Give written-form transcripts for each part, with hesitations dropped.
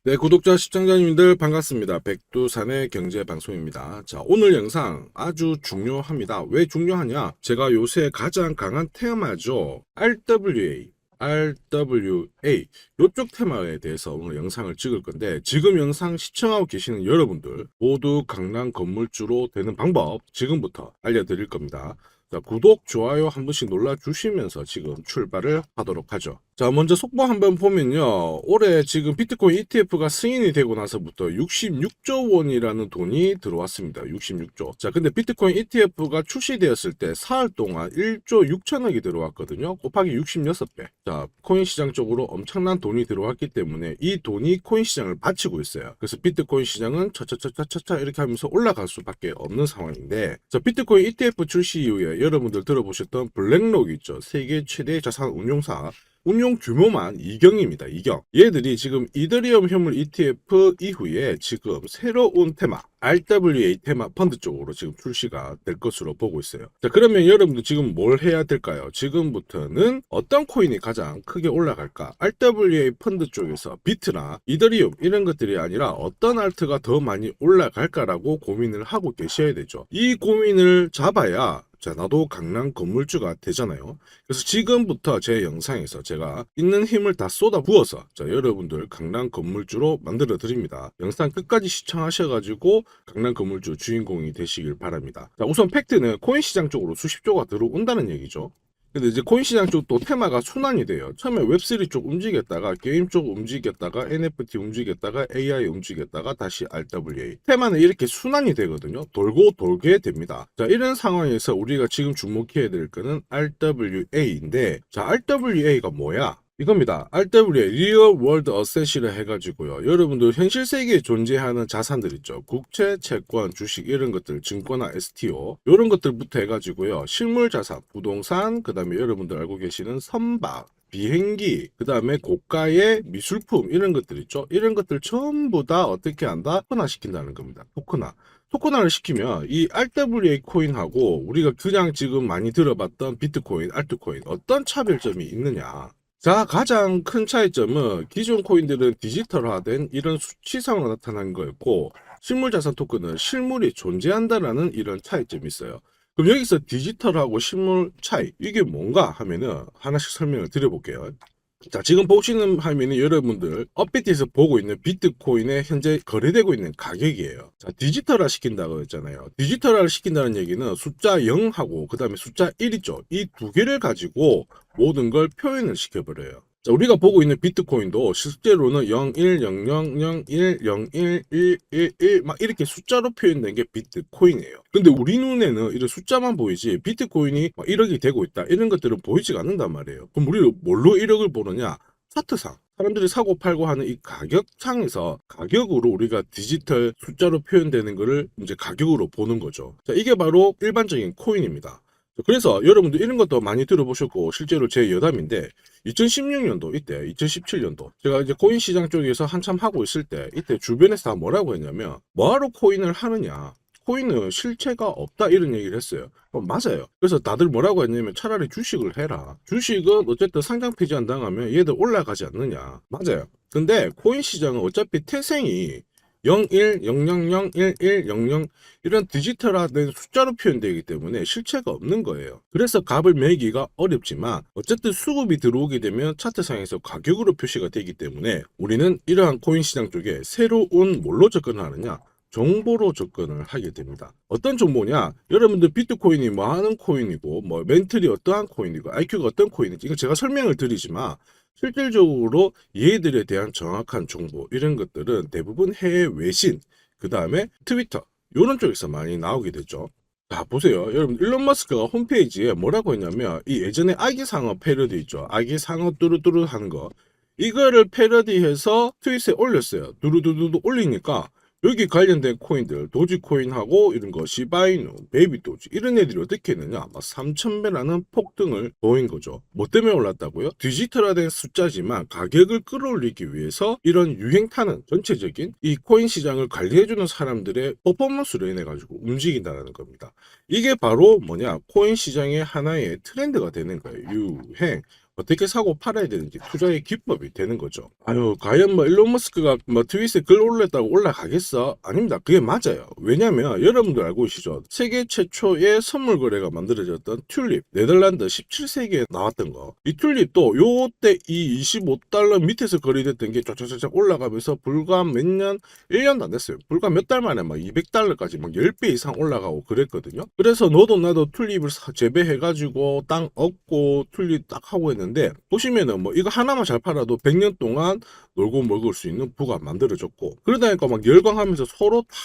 네, 구독자 시청자님들 반갑습니다. 백두산의 경제방송입니다. 자, 오늘 영상 아주 중요합니다. 왜 중요하냐? 제가 요새 가장 강한 테마죠. RWA. 요쪽 테마에 대해서 오늘 영상을 찍을 건데, 지금 영상 시청하고 계시는 여러분들 모두 강남 건물주로 되는 방법 지금부터 알려드릴 겁니다. 자, 구독, 좋아요 한 번씩 눌러주시면서 지금 출발을 하도록 하죠. 자, 먼저 속보 한번 보면요. 올해 지금 비트코인 ETF가 승인이 되고 나서부터 66조 원이라는 돈이 들어왔습니다. 66조. 자, 근데 비트코인 ETF가 출시되었을 때 사흘 동안 1조 6천억이 들어왔거든요. 곱하기 66배. 자, 코인 시장 쪽으로 엄청난 돈이 들어왔기 때문에 이 돈이 코인 시장을 받치고 있어요. 그래서 비트코인 시장은 차차차차차차 이렇게 하면서 올라갈 수밖에 없는 상황인데, 자, 비트코인 ETF 출시 이후에 여러분들 들어보셨던 블랙록 있죠. 세계 최대 자산 운용사. 운용 규모만 2경입니다. 2경. 얘들이 지금 이더리움 현물 ETF 이후에 지금 새로운 테마, RWA 테마 펀드 쪽으로 지금 출시가 될 것으로 보고 있어요. 자, 그러면 여러분들 지금 뭘 해야 될까요? 지금부터는 어떤 코인이 가장 크게 올라갈까? RWA 펀드 쪽에서 비트나 이더리움 이런 것들이 아니라 어떤 알트가 더 많이 올라갈까라고 고민을 하고 계셔야 되죠. 이 고민을 잡아야 자, 나도 강남 건물주가 되잖아요. 그래서 지금부터 제 영상에서 제가 있는 힘을 다 쏟아부어서 자, 여러분들 강남 건물주로 만들어 드립니다. 영상 끝까지 시청하셔가지고 강남 건물주 주인공이 되시길 바랍니다. 자, 우선 팩트는 코인 시장 쪽으로 수십조가 들어온다는 얘기죠. 근데 이제 코인 시장 쪽도 테마가 순환이 돼요. 처음에 웹3 쪽 움직였다가 게임 쪽 움직였다가 NFT 움직였다가 AI 움직였다가 다시 RWA. 테마는 이렇게 순환이 되거든요. 돌고 돌게 됩니다. 자, 이런 상황에서 우리가 지금 주목해야 될 거는 RWA인데, 자, RWA가 뭐야? 이겁니다. RWA, Real World Asset이라 해가지고요. 여러분들 현실 세계에 존재하는 자산들 있죠. 국채, 채권, 주식 이런 것들, 증권화, STO 이런 것들부터 해가지고요. 실물 자산, 부동산, 그 다음에 여러분들 알고 계시는 선박, 비행기, 그 다음에 고가의 미술품 이런 것들 있죠. 이런 것들 전부 다 어떻게 한다? 토큰화시킨다는 겁니다. 토큰화를 시키면 이 RWA 코인하고 우리가 그냥 지금 많이 들어봤던 비트코인, 알트코인 어떤 차별점이 있느냐? 자, 가장 큰 차이점은 기존 코인들은 디지털화된 이런 수치상으로 나타난 거였고, 실물자산 토큰은 실물이 존재한다라는 이런 차이점이 있어요. 그럼 여기서 디지털하고 실물 차이, 이게 뭔가 하면은 하나씩 설명을 드려볼게요. 자, 지금 보시는 화면이 여러분들 업비트에서 보고 있는 비트코인의 현재 거래되고 있는 가격이에요. 자, 디지털화 시킨다고 했잖아요. 디지털화를 시킨다는 얘기는 숫자 0하고 그 다음에 숫자 1 있죠. 이 두 개를 가지고 모든 걸 표현을 시켜버려요. 자, 우리가 보고 있는 비트코인도 실제로는 010001011111 막 이렇게 숫자로 표현된 게 비트코인이에요. 근데 우리 눈에는 이런 숫자만 보이지 비트코인이 막 1억이 되고 있다 이런 것들은 보이지가 않는단 말이에요. 그럼 우리 뭘로 1억을 보느냐? 차트상. 사람들이 사고 팔고 하는 이 가격창에서 가격으로 우리가 디지털 숫자로 표현되는 거를 이제 가격으로 보는 거죠. 자, 이게 바로 일반적인 코인입니다. 그래서 여러분들 이런 것도 많이 들어보셨고 실제로 제 여담인데 2016년도 이때 2017년도 제가 이제 코인 시장 쪽에서 한참 하고 있을 때 이때 주변에서 다 뭐라고 했냐면 뭐하러 코인을 하느냐, 코인은 실체가 없다 이런 얘기를 했어요. 맞아요. 그래서 다들 뭐라고 했냐면 차라리 주식을 해라. 주식은 어쨌든 상장 폐지 안 당하면 얘들 올라가지 않느냐. 맞아요. 근데 코인 시장은 어차피 태생이 01, 000, 11, 00 이런 디지털화된 숫자로 표현되기 때문에 실체가 없는 거예요. 그래서 값을 매기가 어렵지만 어쨌든 수급이 들어오게 되면 차트상에서 가격으로 표시가 되기 때문에 우리는 이러한 코인 시장 쪽에 새로운 뭘로 접근을 하느냐? 정보로 접근을 하게 됩니다. 어떤 정보냐? 여러분들 비트코인이 뭐 하는 코인이고 뭐 멘틀이 어떠한 코인이고 IQ가 어떤 코인인지 이거 제가 설명을 드리지만 실질적으로 얘들에 대한 정확한 정보 이런 것들은 대부분 해외 외신 그 다음에 트위터 이런 쪽에서 많이 나오게 되죠. 자, 보세요. 여러분 일론 머스크가 홈페이지에 뭐라고 했냐면 이 예전에 아기상어 패러디 있죠. 아기상어 뚜루뚜루 하는 거 이거를 패러디해서 트윗에 올렸어요. 두루두루두 올리니까 여기 관련된 코인들, 도지코인하고 이런 거, 시바이누, 베이비도지 이런 애들이 어떻게 했느냐? 막 3,000배라는 폭등을 보인 거죠. 뭐 때문에 올랐다고요? 디지털화된 숫자지만 가격을 끌어올리기 위해서 이런 유행 타는 전체적인 이 코인 시장을 관리해주는 사람들의 퍼포먼스로 인해 가지고 움직인다는 겁니다. 이게 바로 뭐냐? 코인 시장의 하나의 트렌드가 되는 거예요. 유행. 어떻게 사고 팔아야 되는지 투자의 기법이 되는 거죠. 아유, 과연 뭐 일론 머스크가 뭐 트윗에 글 올렸다고 올라가겠어? 아닙니다. 그게 맞아요. 왜냐면 여러분들 알고 계시죠? 세계 최초의 선물 거래가 만들어졌던 튤립, 네덜란드 17세기에 나왔던 거. 이 튤립도 요때 이 25달러 밑에서 거래됐던 게 쫙쫙쫙 올라가면서 불과 몇 년, 1년도 안 됐어요. 불과 몇 달 만에 막 200달러까지 막 10배 이상 올라가고 그랬거든요. 그래서 너도 나도 튤립을 재배해가지고 땅 얻고 튤립 딱 하고 했는데, 보시면은 뭐 이거 하나만 잘 팔아도 100년 동안 놀고 먹을 수 있는 부가 만들어졌고, 그러다니까 막 열광하면서 서로 다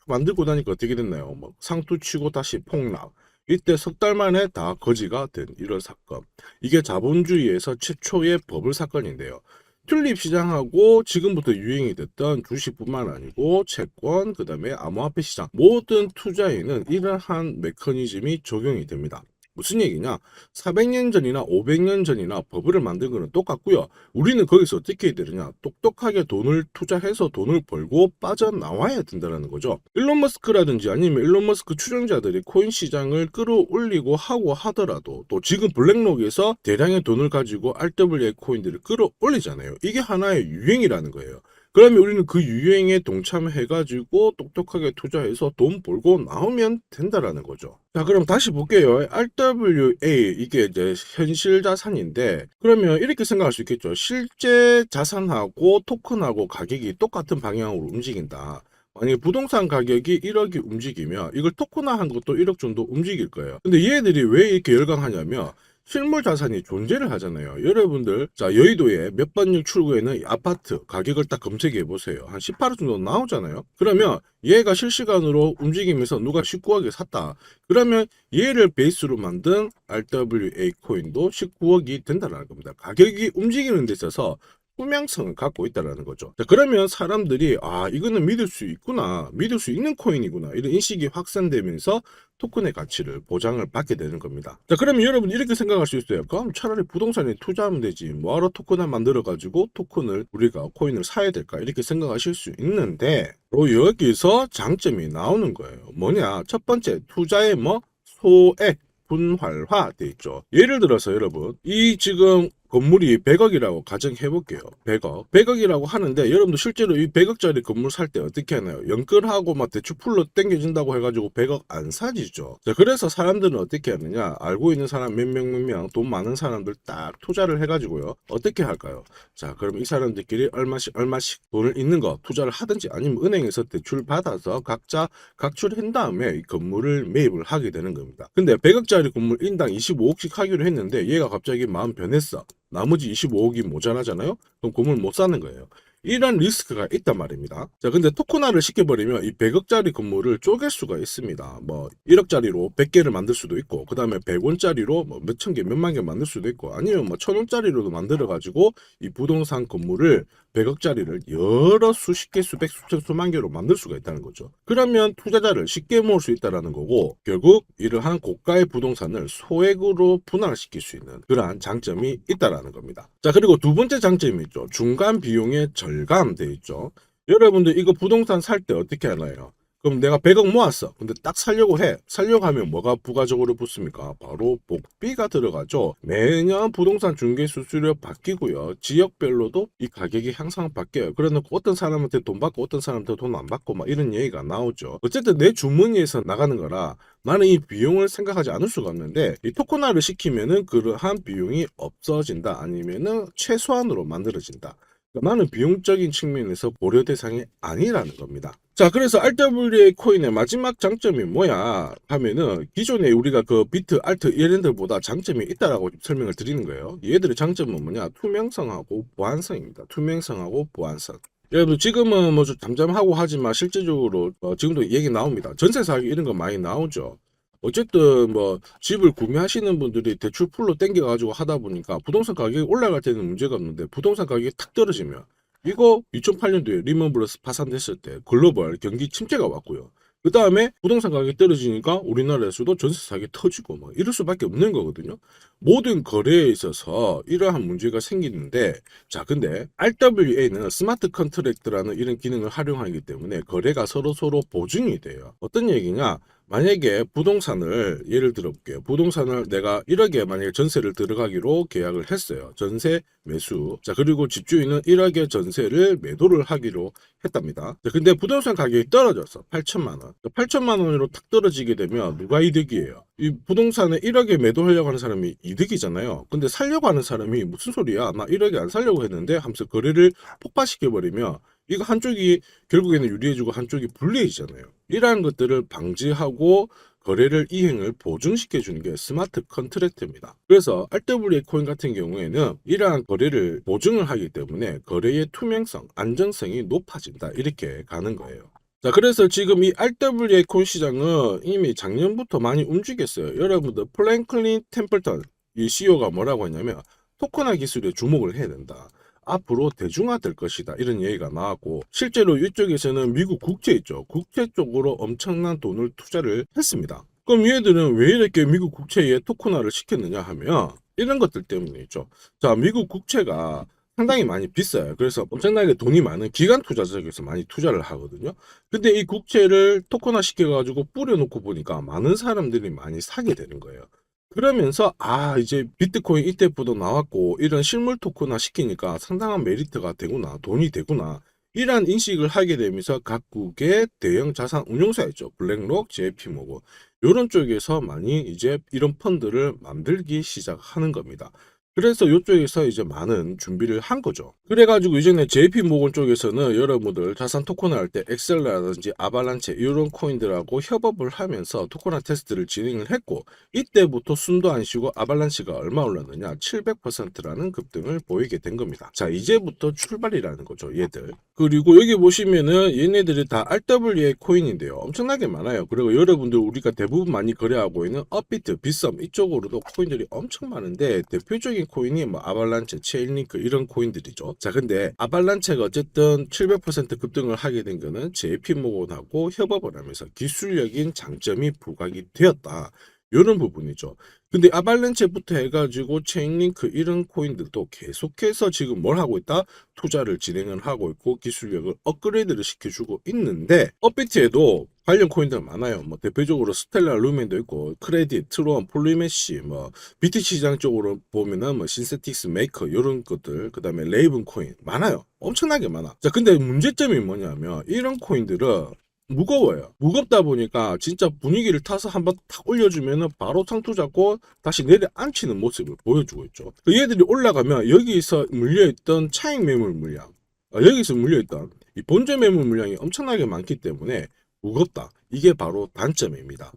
만들고 나니까 어떻게 됐나요? 뭐 상투 치고 다시 폭락. 이때 석 달 만에 다 거지가 된 이런 사건. 이게 자본주의에서 최초의 버블 사건인데요. 튤립 시장하고 지금부터 유행이 됐던 주식뿐만 아니고 채권, 그 다음에 암호화폐 시장, 모든 투자에는 이러한 메커니즘이 적용이 됩니다. 무슨 얘기냐? 400년 전이나 500년 전이나 버블을 만든 거는 똑같고요. 우리는 거기서 어떻게 해야 되느냐? 똑똑하게 돈을 투자해서 돈을 벌고 빠져나와야 된다는 거죠. 일론 머스크라든지 아니면 일론 머스크 추종자들이 코인 시장을 끌어올리고 하고 하더라도, 또 지금 블랙록에서 대량의 돈을 가지고 RWA 코인들을 끌어올리잖아요. 이게 하나의 유행이라는 거예요. 그러면 우리는 그 유행에 동참해가지고 똑똑하게 투자해서 돈 벌고 나오면 된다라는 거죠. 자, 그럼 다시 볼게요. RWA, 이게 이제 현실 자산인데, 그러면 이렇게 생각할 수 있겠죠. 실제 자산하고 토큰하고 가격이 똑같은 방향으로 움직인다. 만약에 부동산 가격이 1억이 움직이면 이걸 토큰화한 것도 1억 정도 움직일 거예요. 근데 얘들이 왜 이렇게 열광하냐면, 실물 자산이 존재를 하잖아요. 여러분들, 자, 여의도에 몇 번역 출구에는 아파트 가격을 딱 검색해 보세요. 한 18억 정도 나오잖아요. 그러면 얘가 실시간으로 움직이면서 누가 19억에 샀다. 그러면 얘를 베이스로 만든 RWA 코인도 19억이 된다는 겁니다. 가격이 움직이는 데 있어서 투명성을 갖고 있다는 거죠. 자, 그러면 사람들이 이거는 믿을 수 있구나, 믿을 수 있는 코인이구나, 이런 인식이 확산되면서 토큰의 가치를 보장을 받게 되는 겁니다. 자, 그러면 여러분 이렇게 생각할 수 있어요. 그럼 차라리 부동산에 투자하면 되지, 뭐하러 토큰을 만들어 가지고 토큰을 우리가 코인을 사야 될까, 이렇게 생각하실 수 있는데, 여기서 장점이 나오는 거예요. 뭐냐? 첫 번째, 투자의 소액 분할화 돼 있죠. 예를 들어서 여러분, 이 지금 건물이 100억이라고 가정해 볼게요. 100억이라고 하는데, 여러분도 실제로 이 100억짜리 건물 살 때 어떻게 하나요? 연끌하고 막 대출 풀로 땡겨진다고 해가지고 100억 안 사지죠. 자, 그래서 사람들은 어떻게 하느냐? 알고 있는 사람 몇 명, 돈 많은 사람들 딱 투자를 해가지고요. 어떻게 할까요? 자, 그럼 이 사람들끼리 얼마씩 돈을 있는 거 투자를 하든지, 아니면 은행에서 대출 받아서 각자 각출한 다음에 이 건물을 매입을 하게 되는 겁니다. 근데 100억짜리 건물 인당 25억씩 하기로 했는데, 얘가 갑자기 마음 변했어. 나머지 25억이 모자라잖아요? 그럼 건물 못 사는 거예요. 이런 리스크가 있단 말입니다. 자, 근데 토큰화를 시켜버리면 이 100억짜리 건물을 쪼갤 수가 있습니다. 1억짜리로 100개를 만들 수도 있고, 그 다음에 100원짜리로 몇천 개, 몇만 개 만들 수도 있고, 아니면 1000원짜리로도 만들어가지고 이 부동산 건물을 100억짜리를 여러 수십 개, 수백, 수천, 수만 개로 만들 수가 있다는 거죠. 그러면 투자자를 쉽게 모을 수 있다는 거고, 결국 이러한 고가의 부동산을 소액으로 분할시킬 수 있는 그러한 장점이 있다는 겁니다. 자, 그리고 두 번째 장점이 있죠. 중간 비용의 절감돼 있죠. 여러분들 이거 부동산 살 때 어떻게 하나요? 그럼 내가 100억 모았어. 근데 딱 살려고 해. 살려고 하면 뭐가 부가적으로 붙습니까? 바로 복비가 들어가죠. 매년 부동산 중개 수수료 바뀌고요. 지역별로도 이 가격이 항상 바뀌어요. 그래놓고 어떤 사람한테 돈 받고 어떤 사람한테 돈 안 받고 막 이런 얘기가 나오죠. 어쨌든 내 주머니에서 나가는 거라 나는 이 비용을 생각하지 않을 수가 없는데, 이 토큰화를 시키면은 그러한 비용이 없어진다, 아니면은 최소한으로 만들어진다. 나는 비용적인 측면에서 고려 대상이 아니라는 겁니다. 자, 그래서 RWA 코인의 마지막 장점이 뭐야 하면은, 기존에 우리가 그 비트, 알트 이런 데보다 장점이 있다라고 설명을 드리는 거예요. 얘들의 장점은 뭐냐? 투명성하고 보안성입니다. 투명성하고 보안성. 여러분, 지금은 좀 잠잠하고 하지만 실제적으로 지금도 얘기 나옵니다. 전세 사기 이런 거 많이 나오죠. 어쨌든 집을 구매하시는 분들이 대출 풀로 땡겨가지고 하다 보니까 부동산 가격이 올라갈 때는 문제가 없는데, 부동산 가격이 탁 떨어지면, 이거 2008년도에 리먼 브러스 파산됐을 때 글로벌 경기 침체가 왔고요. 그 다음에 부동산 가격이 떨어지니까 우리나라에서도 전세 사기 터지고 이럴 수밖에 없는 거거든요. 모든 거래에 있어서 이러한 문제가 생기는데, 자, 근데 RWA는 스마트 컨트랙트라는 이런 기능을 활용하기 때문에 거래가 서로 보증이 돼요. 어떤 얘기냐? 만약에 부동산을 예를 들어 볼게요. 부동산을 내가 1억에 만약에 전세를 들어가기로 계약을 했어요. 전세 매수. 자, 그리고 집주인은 1억의 전세를 매도를 하기로 했답니다. 자, 근데 부동산 가격이 떨어졌어. 8천만 원. 8천만 원으로 탁 떨어지게 되면 누가 이득이에요? 이 부동산에 1억에 매도하려고 하는 사람이 이득이잖아요. 근데 살려고 하는 사람이 무슨 소리야? 나 1억에 안 살려고 했는데 하면서 거래를 폭파시켜 버리면 이거 한쪽이 결국에는 유리해지고 한쪽이 불리해지잖아요. 이러한 것들을 방지하고 거래를 이행을 보증시켜 주는 게 스마트 컨트랙트입니다. 그래서 RWA 코인 같은 경우에는 이러한 거래를 보증을 하기 때문에 거래의 투명성, 안정성이 높아진다. 이렇게 가는 거예요. 자, 그래서 지금 이 RWA 코인 시장은 이미 작년부터 많이 움직였어요. 여러분들 플랭클린 템플턴 이 CEO가 뭐라고 했냐면 토큰화 기술에 주목을 해야 된다. 앞으로 대중화될 것이다. 이런 얘기가 나왔고 실제로 이쪽에서는 미국 국채 있죠. 국채 쪽으로 엄청난 돈을 투자를 했습니다. 그럼 얘들은 왜 이렇게 미국 국채에 토큰화를 시켰느냐 하면 이런 것들 때문이죠. 자, 미국 국채가 상당히 많이 비싸요. 그래서 엄청나게 돈이 많은 기관 투자자에서 많이 투자를 하거든요. 근데 이 국채를 토큰화 시켜가지고 뿌려놓고 보니까 많은 사람들이 많이 사게 되는 거예요. 그러면서 이제 비트코인 이때부터 나왔고 이런 실물 토큰화 시키니까 상당한 메리트가 되구나, 돈이 되구나, 이러한 인식을 하게 되면서 각국의 대형 자산 운용사 있죠. 블랙록, JP모건 이런 쪽에서 많이 이제 이런 펀드를 만들기 시작하는 겁니다. 그래서 이쪽에서 이제 많은 준비를 한 거죠. 그래가지고 이전에 JP모건 쪽에서는 여러분들 자산 토큰화 할 때 엑셀라든지 아발란체 이런 코인들하고 협업을 하면서 토큰화 테스트를 진행을 했고 이때부터 숨도 안 쉬고 아발란치가 얼마 올랐느냐 700%라는 급등을 보이게 된 겁니다. 자, 이제부터 출발이라는 거죠, 얘들. 그리고 여기 보시면은 얘네들이 다 RWA 코인인데요. 엄청나게 많아요. 그리고 여러분들 우리가 대부분 많이 거래하고 있는 업비트, 빗썸 이쪽으로도 코인들이 엄청 많은데 대표적인 코인이 뭐 아발란체, 체인링크 이런 코인들이죠. 자, 근데 아발란체가 어쨌든 700% 급등을 하게 된 거는 JP모건하고 협업을 하면서 기술적인 장점이 부각이 되었다. 이런 부분이죠. 근데 아발란체부터 해가지고 체인링크 이런 코인들도 계속해서 지금 뭘 하고 있다? 투자를 진행을 하고 있고 기술력을 업그레이드를 시켜주고 있는데 업비트에도 관련 코인들 많아요. 뭐 대표적으로 스텔라 루멘도 있고 크레딧, 트론, 폴리메시, 뭐 BTC 시장 쪽으로 보면은 뭐 신세틱스 메이커 이런 것들, 그다음에 레이븐 코인 많아요. 엄청나게 많아. 자, 근데 문제점이 뭐냐면 이런 코인들은 무거워요. 무겁다 보니까 진짜 분위기를 타서 한번 탁 올려주면은 바로 상투 잡고 다시 내려앉히는 모습을 보여주고 있죠. 그 얘들이 올라가면 여기서 물려있던 차익 매물 물량, 여기서 물려있던 이 본전 매물 물량이 엄청나게 많기 때문에 무겁다. 이게 바로 단점입니다.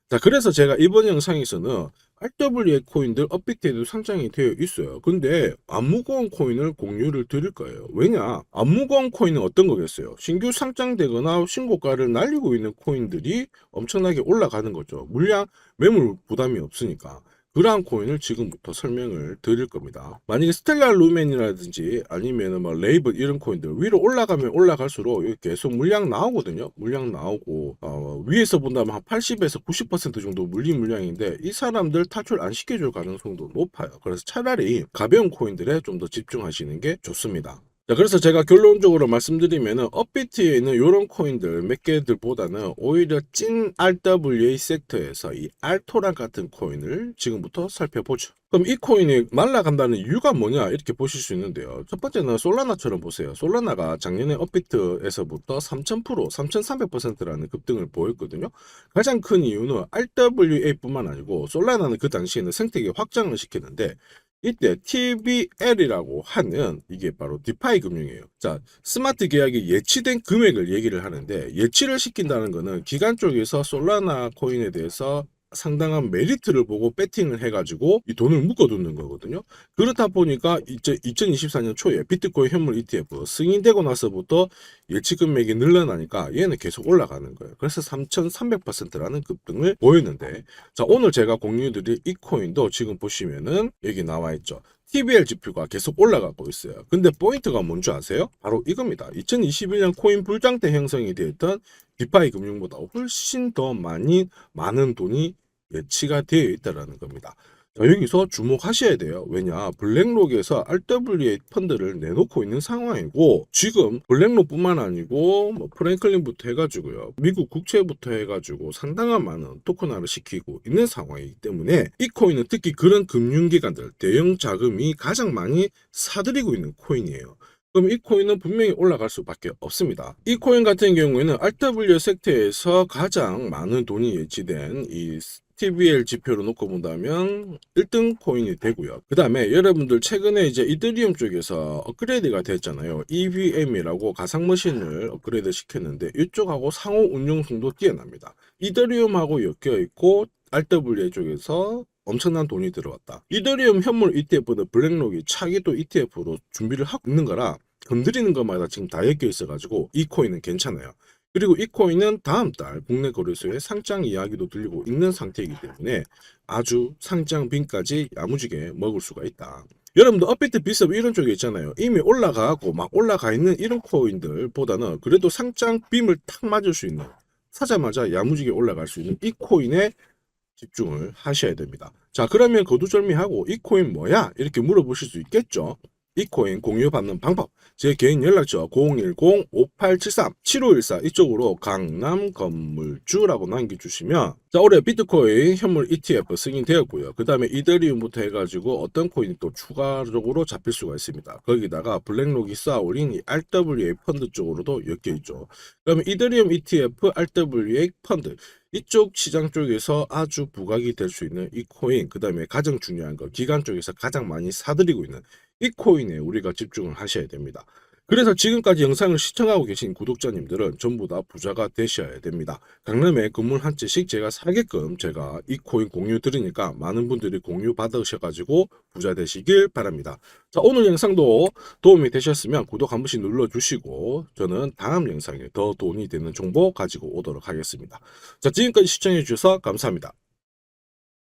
자, 그래서 제가 이번 영상에서는 RWA 코인들 업비트에도 상장이 되어 있어요. 근데 안 무거운 코인을 공유를 드릴 거예요. 왜냐? 안 무거운 코인은 어떤 거겠어요? 신규 상장되거나 신고가를 날리고 있는 코인들이 엄청나게 올라가는 거죠. 물량 매물 부담이 없으니까. 그러한 코인을 지금부터 설명을 드릴 겁니다. 만약에 스텔라 루멘이라든지 아니면 뭐 레이븐 이런 코인들 위로 올라가면 올라갈수록 계속 물량 나오거든요. 물량 나오고 위에서 본다면 한 80에서 90% 정도 물린 물량인데 이 사람들 탈출 안 시켜줄 가능성도 높아요. 그래서 차라리 가벼운 코인들에 좀 더 집중하시는 게 좋습니다. 자, 그래서 제가 결론적으로 말씀드리면은 업비트에 있는 이런 코인들 몇 개들보다는 오히려 찐 RWA 섹터에서 이 알토란 같은 코인을 지금부터 살펴보죠. 그럼 이 코인이 말라간다는 이유가 뭐냐 이렇게 보실 수 있는데요. 첫 번째는 솔라나처럼 보세요. 솔라나가 작년에 업비트에서부터 3000%, 3300%라는 급등을 보였거든요. 가장 큰 이유는 RWA뿐만 아니고 솔라나는 그 당시에는 생태계 확장을 시켰는데 이때 TVL이라고 하는 이게 바로 디파이 금융이에요. 자, 스마트 계약이 예치된 금액을 얘기를 하는데 예치를 시킨다는 거는 기관 쪽에서 솔라나 코인에 대해서 상당한 메리트를 보고 배팅을 해가지고 이 돈을 묶어두는 거거든요. 그렇다 보니까 이제 2024년 초에 비트코인 현물 ETF 승인되고 나서부터 예치 금액이 늘어나니까 얘는 계속 올라가는 거예요. 그래서 3,300%라는 급등을 보였는데, 자, 오늘 제가 공유드릴 이 코인도 지금 보시면은 여기 나와 있죠. TBL 지표가 계속 올라가고 있어요. 근데 포인트가 뭔지 아세요? 바로 이겁니다. 2021년 코인 불장 때 형성이 되었던 디파이 금융보다 훨씬 더 많은 돈이 예치가 되어 있다는 겁니다. 자, 여기서 주목하셔야 돼요. 왜냐, 블랙록에서 RWA 펀드를 내놓고 있는 상황이고, 지금 블랙록뿐만 아니고 뭐 프랭클린부터 해가지고요, 미국 국채부터 해가지고 상당한 많은 토큰화를 시키고 있는 상황이기 때문에 이 코인은 특히 그런 금융기관들, 대형 자금이 가장 많이 사들이고 있는 코인이에요. 그럼 이 코인은 분명히 올라갈 수밖에 없습니다. 이 코인 같은 경우에는 RW 섹터에서 가장 많은 돈이 예치된 이 TVL 지표로 놓고 본다면 1등 코인이 되고요. 그 다음에 여러분들 최근에 이제 이더리움 쪽에서 업그레이드가 됐잖아요. EVM이라고 가상머신을 업그레이드 시켰는데 이쪽하고 상호 운용성도 뛰어납니다. 이더리움하고 엮여 있고 RWA 쪽에서 엄청난 돈이 들어왔다. 이더리움 현물 ETF는 블랙록이 차기 또 ETF로 준비를 하고 있는 거라 건드리는 것마다 지금 다 엮여 있어가지고 이 코인은 괜찮아요. 그리고 이 코인은 다음 달 국내 거래소에 상장 이야기도 들리고 있는 상태이기 때문에 아주 상장빈까지 야무지게 먹을 수가 있다. 여러분들 업비트 비습 이런 쪽에 있잖아요. 이미 올라가고 막 올라가 있는 이런 코인들보다는 그래도 상장 빔을 탁 맞을 수 있는, 사자마자 야무지게 올라갈 수 있는 이 코인에 집중을 하셔야 됩니다. 자, 그러면 거두절미하고 이 코인 뭐야? 이렇게 물어보실 수 있겠죠. 이 코인 공유받는 방법, 제 개인 연락처 010-5873-7514 이쪽으로 강남건물주라고 남겨주시면, 자, 올해 비트코인 현물 ETF 승인되었고요. 그 다음에 이더리움부터 해가지고 어떤 코인이 또 추가적으로 잡힐 수가 있습니다. 거기다가 블랙록이 쌓아올린 이 RWA 펀드 쪽으로도 엮여있죠. 그러면 이더리움 ETF RWA 펀드, 이쪽 시장 쪽에서 아주 부각이 될 수 있는 이 코인, 그 다음에 가장 중요한 거 기관 쪽에서 가장 많이 사들이고 있는 이 코인에 우리가 집중을 하셔야 됩니다. 그래서 지금까지 영상을 시청하고 계신 구독자님들은 전부 다 부자가 되셔야 됩니다. 강남에 건물 한 채씩 제가 사게끔 제가 이 코인 공유 드리니까 많은 분들이 공유 받으셔가지고 부자 되시길 바랍니다. 자, 오늘 영상도 도움이 되셨으면 구독 한 번씩 눌러주시고 저는 다음 영상에 더 돈이 되는 정보 가지고 오도록 하겠습니다. 자, 지금까지 시청해 주셔서 감사합니다.